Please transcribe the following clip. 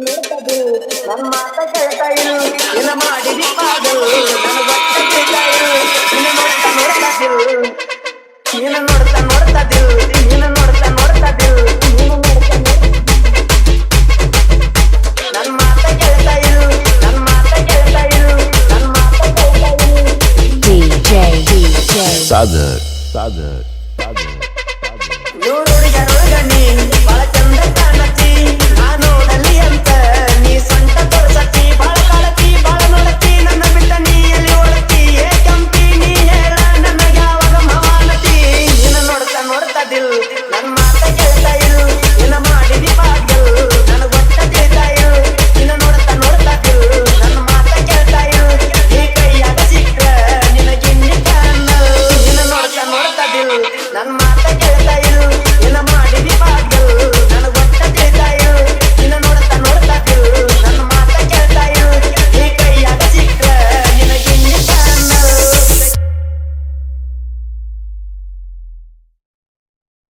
ನನ್ನ ಮಾತ ಕೇಳ್ತಾ ಇರು ನಿನ್ನ ಮಾಡಿದಿ ಪಾಗಲ್ ನನ್ನ ಗೊತ್ತ ಕೇಳ್ತಾ ಇರು ನಿನ್ನ ನೋಡ್ತಾ ನೋಡ್ತಾ ದಿಲ್ ನಿನ್ನ ನೋಡ್ತಾ ನೋಡ್ತಾ ದಿಲ್ ನಿನ್ನ ನೋಡ್ತಾ ನೋಡ್ತಾ ದಿಲ್ ನನ್ನ ಮಾತ ಕೇಳ್ತಾ ಇರು ನನ್ನ ಮಾತ ಕೇಳ್ತಾ ಇರು ನನ್ನ ಮಾತ ಕೇಳ್ತಾ ಇರು DJ Sagar